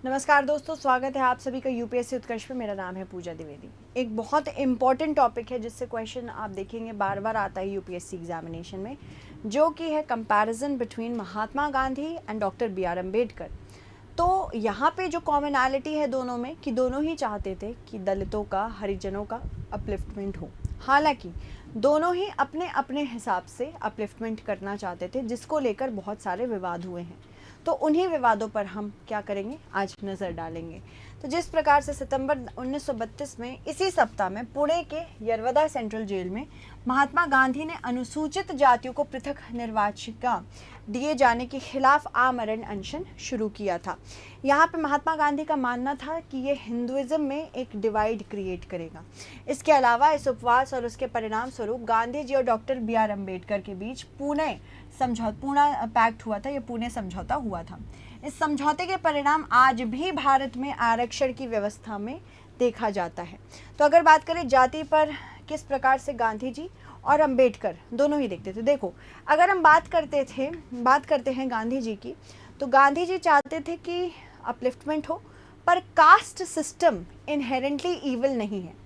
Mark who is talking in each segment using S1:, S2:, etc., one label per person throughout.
S1: नमस्कार दोस्तों, स्वागत है आप सभी का यूपीएससी उत्कर्ष में। मेरा नाम है पूजा द्विवेदी। एक बहुत इम्पॉर्टेंट टॉपिक है जिससे क्वेश्चन आप देखेंगे बार बार आता है यूपीएससी एग्जामिनेशन में, जो कि है comparison between Mahatma Gandhi and doctor B R Ambedkar. तो यहाँ पे जो कॉमनैलिटी है दोनों में कि दोनों ही चाहते थे कि दलितों का, हरिजनों का अपलिफ्टमेंट हो। हालांकि दोनों ही अपने अपने हिसाब से अपलिफ्टमेंट करना चाहते थे, जिसको लेकर बहुत सारे विवाद हुए हैं। तो उन्हीं विवादों पर हम क्या करेंगे, आज नज़र डालेंगे। तो जिस प्रकार से सितंबर 1932 में इसी सप्ताह में पुणे के यरवदा सेंट्रल जेल में महात्मा गांधी ने अनुसूचित जातियों को पृथक निर्वाचिका दिए जाने के खिलाफ आमरण अनशन शुरू किया था। यहाँ पे महात्मा गांधी का मानना था कि ये हिंदुइज्म में एक डिवाइड क्रिएट करेगा। इसके अलावा इस उपवास और उसके परिणाम स्वरूप गांधी जी और डॉक्टर बी आर अम्बेडकर के बीच पुणे पैक्ट हुआ था, ये पुणे समझौता हुआ था। इस समझौते के परिणाम आज भी भारत में आरक्षण की व्यवस्था में देखा जाता है। तो अगर बात करें जाति पर किस प्रकार से गांधी जी और अंबेडकर दोनों ही देखते थे। देखो, अगर हम बात करते हैं गांधी जी की, तो गांधी जी चाहते थे कि अपलिफ्टमेंट हो, पर कास्ट सिस्टम इनहेरेंटली ईविल नहीं है।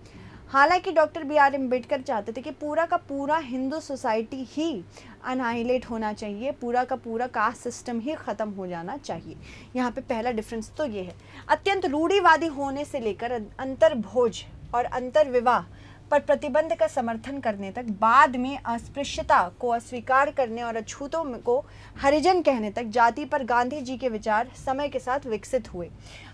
S1: हालांकि डॉक्टर बी आर अम्बेडकर चाहते थे कि पूरा का पूरा हिंदू सोसाइटी ही अनाइलेट होना चाहिए, पूरा का पूरा कास्ट सिस्टम ही ख़त्म हो जाना चाहिए। यहाँ पे पहला डिफरेंस तो ये है। अत्यंत रूढ़िवादी होने से लेकर अंतर्भोज और अंतर्विवाह पर प्रतिबंध का समर्थन करने तक, बाद में अस्पृश्यता को अस्वीकार करने और अछूतों को हरिजन कहने तक जाति पर गांधी जी के विचार समय के साथ विकसित हुए।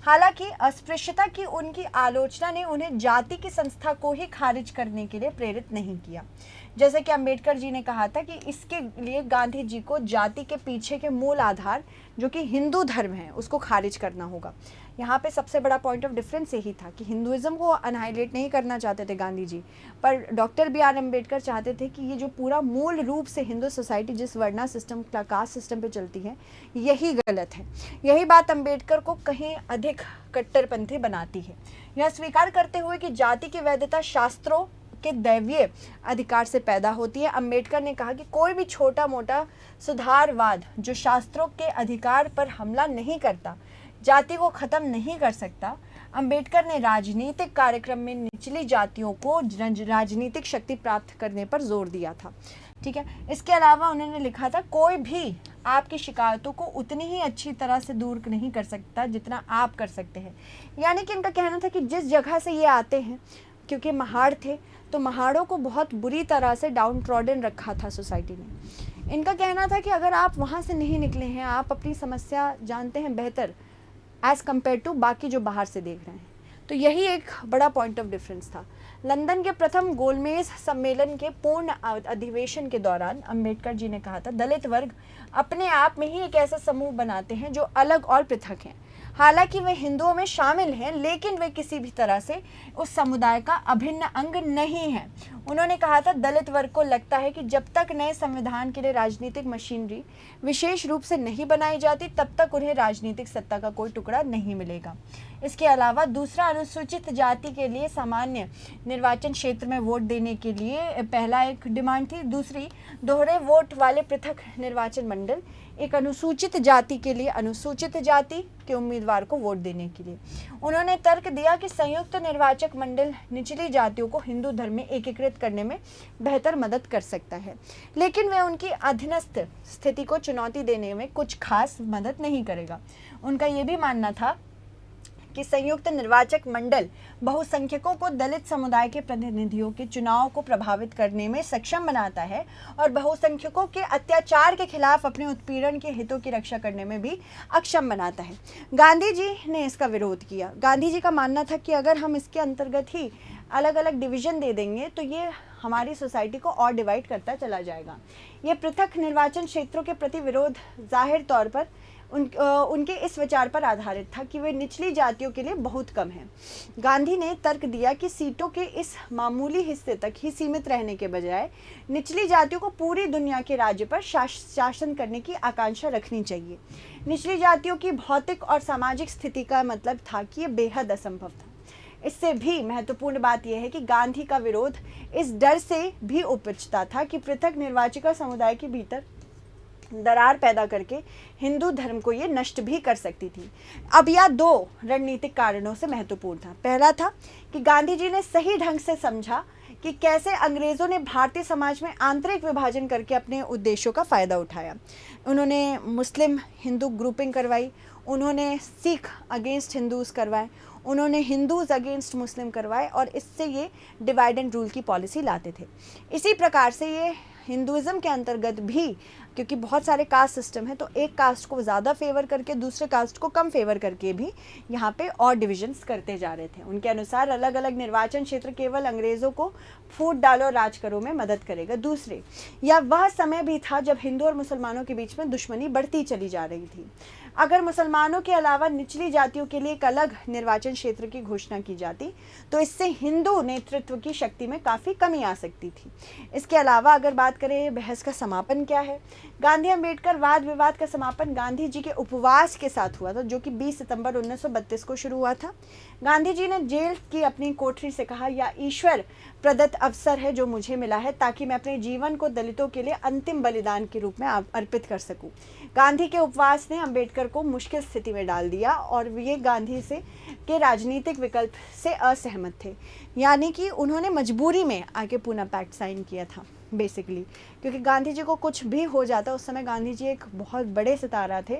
S1: हालांकि अस्पृश्यता की उनकी आलोचना ने उन्हें जाति की संस्था को ही खारिज करने के लिए प्रेरित नहीं किया। जैसे कि अंबेडकर जी ने कहा था कि इसके लिए गांधी जी को जाति के पीछे के मूल आधार, जो कि हिंदू धर्म है, उसको खारिज करना होगा। यहाँ पे सबसे बड़ा पॉइंट ऑफ डिफरेंस यही था कि हिंदुइज्म को अनहाइलाइट नहीं करना चाहते थे गांधी जी, पर डॉक्टर बी आर अम्बेडकर चाहते थे कि ये जो पूरा मूल रूप से हिंदू सोसाइटी जिस वर्णा सिस्टम, कास्ट सिस्टम पे चलती है, यही गलत है। यही बात अम्बेडकर को कहीं अधिक कट्टरपंथी बनाती है। यह स्वीकार करते हुए कि जाति की वैधता शास्त्रों के दैवीय अधिकार से पैदा होती है, अम्बेडकर ने कहा कि कोई भी छोटा मोटा सुधारवाद जो शास्त्रों के अधिकार पर हमला नहीं करता, जाति को खत्म नहीं कर सकता। अंबेडकर ने राजनीतिक कार्यक्रम में निचली जातियों को राजनीतिक शक्ति प्राप्त करने पर जोर दिया था। ठीक है। इसके अलावा उन्होंने लिखा था, कोई भी आपकी शिकायतों को उतनी ही अच्छी तरह से दूर नहीं कर सकता जितना आप कर सकते हैं। यानी कि इनका कहना था कि जिस जगह से ये आते हैं, क्योंकि महाड़ थे, तो महाड़ों को बहुत बुरी तरह से डाउन ट्रॉडन रखा था सोसाइटी ने। इनका कहना था कि अगर आप वहाँ से नहीं निकले हैं, आप अपनी समस्या जानते हैं बेहतर एज़ कम्पेयर टू बाकी जो बाहर से देख रहे हैं। तो यही एक बड़ा पॉइंट ऑफ डिफरेंस था। लंदन के प्रथम गोलमेज सम्मेलन के पूर्ण अधिवेशन के दौरान अंबेडकर जी ने कहा था, दलित वर्ग अपने आप में ही एक ऐसा समूह बनाते हैं जो अलग और पृथक हैं। हालांकि वे हिंदुओं में शामिल हैं, लेकिन वे किसी भी तरह से उस समुदाय का अभिन्न अंग नहीं है। उन्होंने कहा था, दलित वर्ग को लगता है कि जब तक नए संविधान के लिए राजनीतिक मशीनरी विशेष रूप से नहीं बनाई जाती, तब तक उन्हें राजनीतिक सत्ता का कोई टुकड़ा नहीं मिलेगा। इसके अलावा दूसरा, अनुसूचित जाति के लिए सामान्य निर्वाचन क्षेत्र में वोट देने के लिए पहला एक डिमांड थी। दूसरी, दोहरे वोट वाले पृथक निर्वाचन मंडल, एक अनुसूचित जाति के लिए अनुसूचित जाति के उम्मीदवार को वोट देने के लिए। उन्होंने तर्क दिया कि संयुक्त निर्वाचक मंडल निचली जातियों को हिंदू धर्म में एकीकृत करने में बेहतर मदद कर सकता है, लेकिन वह उनकी अधीनस्थ स्थिति को चुनौती देने में कुछ खास मदद नहीं करेगा। उनका ये भी मानना था कि संयुक्त निर्वाचक मंडल बहुसंख्यकों को दलित समुदाय के प्रतिनिधियों के चुनाव को प्रभावित करने में सक्षम बनाता है और बहुसंख्यकों के अत्याचार के खिलाफ अपने उत्पीड़न के हितों की रक्षा करने में भी अक्षम बनाता है। गांधी जी ने इसका विरोध किया। गांधी जी का मानना था कि अगर हम इसके अंतर्गत ही अलग अलग डिवीज़न दे देंगे तो ये हमारी सोसाइटी को और डिवाइड करता चला जाएगा। ये पृथक निर्वाचन क्षेत्रों के प्रति विरोध जाहिर तौर पर उनके इस विचार पर आधारित था कि वे निचली जातियों के लिए बहुत कम हैं। गांधी ने तर्क दिया कि सीटों के इस मामूली हिस्से तक ही सीमित रहने के बजाय निचली जातियों को पूरी दुनिया के राज्य पर शासन करने की आकांक्षा रखनी चाहिए। निचली जातियों की भौतिक और सामाजिक स्थिति का मतलब था कि ये बेहद असंभव था। इससे भी महत्वपूर्ण बात यह है कि गांधी का विरोध इस डर से भी उपजता था कि पृथक निर्वाचिका समुदाय के भीतर दरार पैदा करके हिंदू धर्म को ये नष्ट भी कर सकती थी। अब यह दो रणनीतिक कारणों से महत्वपूर्ण था। पहला था कि गांधी जी ने सही ढंग से समझा कि कैसे अंग्रेज़ों ने भारतीय समाज में आंतरिक विभाजन करके अपने उद्देश्यों का फ़ायदा उठाया। उन्होंने मुस्लिम हिंदू ग्रुपिंग करवाई, उन्होंने सिख अगेंस्ट हिंदूज़ करवाए, उन्होंने हिंदूज़ अगेंस्ट मुस्लिम करवाए और इससे ये डिवाइड एंड रूल की पॉलिसी लाते थे। इसी प्रकार से ये हिंदुज़म के अंतर्गत भी, क्योंकि बहुत सारे कास्ट सिस्टम है, तो एक कास्ट को ज़्यादा फेवर करके दूसरे कास्ट को कम फेवर करके भी यहाँ पे और डिविजन्स करते जा रहे थे। उनके अनुसार अलग अलग निर्वाचन क्षेत्र केवल अंग्रेज़ों को फूट डालो और राज करो में मदद करेगा। दूसरे, या वह समय भी था जब हिंदू और मुसलमानों के बीच में दुश्मनी बढ़ती चली जा रही थी। अगर मुसलमानों के अलावा निचली जातियों के लिए एक अलग निर्वाचन क्षेत्र की घोषणा की जाती तो इससे हिंदू नेतृत्व की शक्ति में काफ़ी कमी आ सकती थी। इसके अलावा अगर बात करें बहस का समापन क्या है, गांधी अम्बेडकर वाद विवाद का समापन गांधी जी के उपवास के साथ हुआ था, जो कि 20 सितंबर 1932 को शुरू हुआ था। गांधी जी ने जेल की अपनी कोठरी से कहा, यह ईश्वर प्रदत्त अवसर है जो मुझे मिला है ताकि मैं अपने जीवन को दलितों के लिए अंतिम बलिदान के रूप में अर्पित कर सकूं। गांधी के उपवास ने अंबेडकर को मुश्किल स्थिति में डाल दिया और ये गांधी से के राजनीतिक विकल्प से असहमत थे, यानी कि उन्होंने मजबूरी में आके पूना पैक्ट साइन किया था बेसिकली, क्योंकि गांधी जी को कुछ भी हो जाता, उस समय गांधी जी एक बहुत बड़े सितारा थे,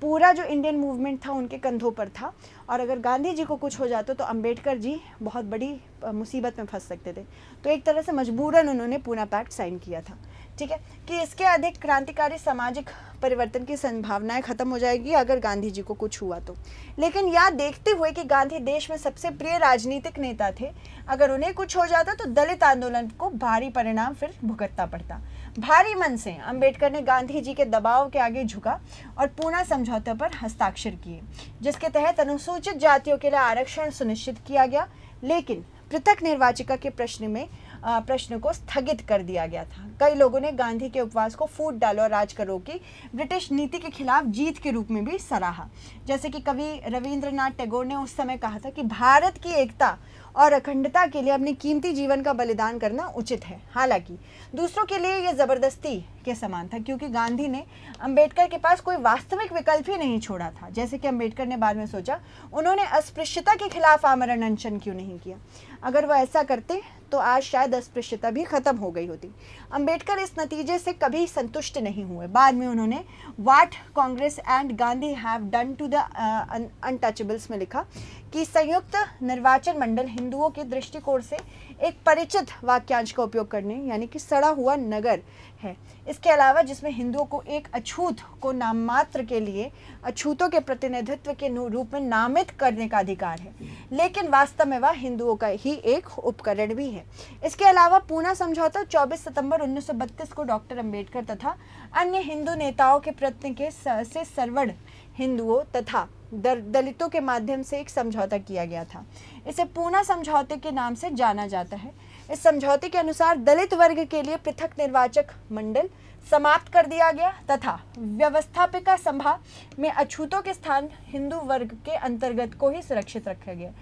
S1: पूरा जो इंडियन मूवमेंट था उनके कंधों पर था, और अगर गांधी जी को कुछ हो जाता तो अंबेडकर जी बहुत बड़ी मुसीबत में फंस सकते थे। तो एक तरह से मजबूरन उन्होंने पूना पैक्ट साइन किया था। ठीक है, कि इसके अधिक क्रांतिकारी सामाजिक परिवर्तन की संभावनाएं खत्म हो जाएगी अगर गांधी जी को कुछ हुआ तो। लेकिन यह देखते हुए कि गांधी देश में सबसे प्रिय राजनीतिक नेता थे, अगर उन्हें कुछ हो जाता तो दलित आंदोलन को भारी परिणाम फिर भुगतना पड़ता। भारी मन से अंबेडकर ने गांधी जी के दबाव के आगे झुका और पूना समझौते पर हस्ताक्षर किए, जिसके तहत अनुसूचित जातियों के लिए आरक्षण सुनिश्चित किया गया, लेकिन पृथक निर्वाचिका के प्रश्न को स्थगित कर दिया गया था। कई लोगों ने गांधी के उपवास को फूट डालो और राज करो की ब्रिटिश नीति के खिलाफ जीत के रूप में भी सराहा। जैसे कि कवि रविंद्रनाथ टैगोर ने उस समय कहा था कि भारत की एकता और अखंडता के लिए अपने कीमती जीवन का बलिदान करना उचित है। हालांकि दूसरों के लिए यह ज़बरदस्ती के समान था, क्योंकि गांधी ने अंबेडकर के पास कोई वास्तविक विकल्प ही नहीं छोड़ा था। जैसे कि अंबेडकर ने बाद में सोचा, उन्होंने अस्पृश्यता के खिलाफ आमरण अनशन क्यों नहीं किया। अगर वह ऐसा करते तो आज शायद अस्पृश्यता भी खत्म हो गई होती। अंबेडकर इस नतीजे से कभी संतुष्ट नहीं हुए। बाद में उन्होंने what Congress and Gandhi have done to the untouchables में लिखा कि संयुक्त निर्वाचन मंडल हिंदुओं के दृष्टिकोण से एक परिचित वाक्यांश का उपयोग करने, यानी कि सड़ा हुआ नगर है। इसके अलावा जिसमें हिंदुओं को एक अछूत को नाम मात्र के लिए अछूतों के प्रतिनिधित्व के रूप में नामित करने का अधिकार है, लेकिन वास्तव में वह हिंदुओं का ही एक उपकरण भी है। इसके अलावा पूना समझौता 24 सितंबर 1932 को डॉक्टर अंबेडकर तथा अन्य हिंदू नेताओं के प्रयत्न से सर्वण हिंदुओं तथा दलितों के माध्यम से एक समझौता किया गया था। इसे पूना समझौते के नाम से जाना जाता है। इस समझौते के अनुसार दलित वर्ग के लिए पृथक निर्वाचक मंडल समाप्त कर दिया गया तथा व्यवस्थापिका सभा में अछूतों के स्थान हिंदू वर्ग के अंतर्गत को ही सुरक्षित रखा गया।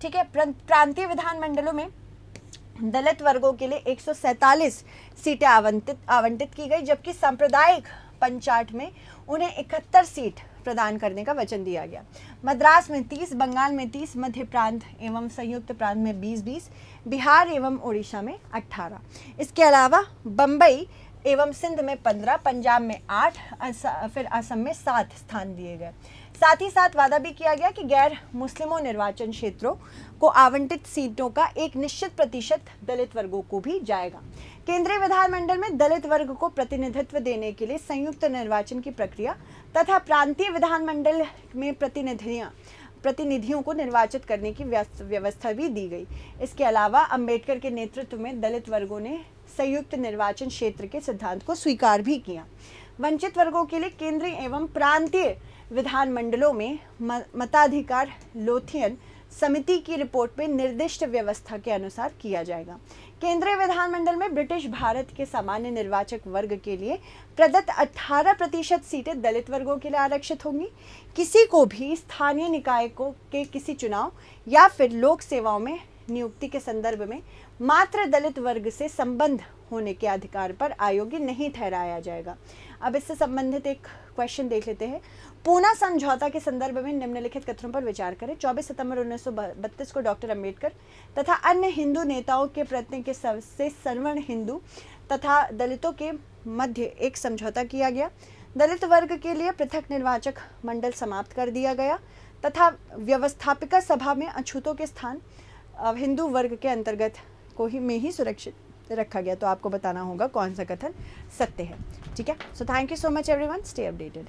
S1: ठीक है, प्रांतीय विधान मंडलों में दलित वर्गों के लिए 147 सीटें आवंटित की गई, जबकि सांप्रदायिक पंचायत में उन्हें 71 सीट प्रदान करने का वचन दिया गया। मद्रास में 30, बंगाल में 30, मध्य प्रांत एवं संयुक्त प्रांत में 20-20, बिहार एवं उड़ीसा में 18। इसके अलावा बम्बई एवं सिंध में 15, पंजाब में 8, फिर असम में 7 स्थान दिए गए। साथ ही साथ वादा भी किया गया कि गैर मुस्लिमों निर्वाचन क्षेत्रों को आवंटित सीटों का एक निश्चित प्रतिशत दलित वर्गों को भी जाएगा। केंद्रीय विधानमंडल में दलित वर्ग को प्रतिनिधित्व देने के लिए संयुक्त निर्वाचन की प्रक्रिया तथा प्रांतीय विधानमंडल में प्रतिनिधियों को निर्वाचित करने की व्यवस्था भी दी गई। इसके अलावा अंबेडकर के नेतृत्व में दलित वर्गों ने संयुक्त निर्वाचन क्षेत्र के सिद्धांत को स्वीकार भी किया। वंचित वर्गों के लिए केंद्रीय एवं प्रांतीय विधानमंडलों में मताधिकार लोथियन समिति की रिपोर्ट में निर्दिष्ट व्यवस्था के अनुसार किया जाएगा। केंद्रीय विधानमंडल में ब्रिटिश भारत के सामान्य निर्वाचक वर्ग के लिए प्रदत्त 18% सीटें दलित वर्गों के लिए आरक्षित होंगी। किसी को भी स्थानीय निकाय के किसी चुनाव या फिर लोक सेवाओं में नियुक्ति के संदर्भ में मात्र दलित वर्ग से संबंध होने के अधिकार पर अयोग्य नहीं ठहराया जाएगा। अब इससे संबंधित एक क्वेश्चन देख लेते हैं। पूना समझौता के संदर्भ में निम्नलिखित कथनों पर विचार करें। 24 सितंबर 1932 को डॉक्टर अंबेडकर तथा अन्य हिंदू नेताओं के प्रयत्न के से सवर्ण हिंदू तथा दलितों के मध्य एक समझौता किया गया। दलित वर्ग के लिए पृथक निर्वाचक मंडल समाप्त कर दिया गया तथा व्यवस्थापिका सभा में अछूतों के स्थान हिंदू वर्ग के अंतर्गत को ही में ही सुरक्षित रखा गया। तो आपको बताना होगा कौन सा कथन सत्य है। ठीक है, so thank you so much everyone, stay updated.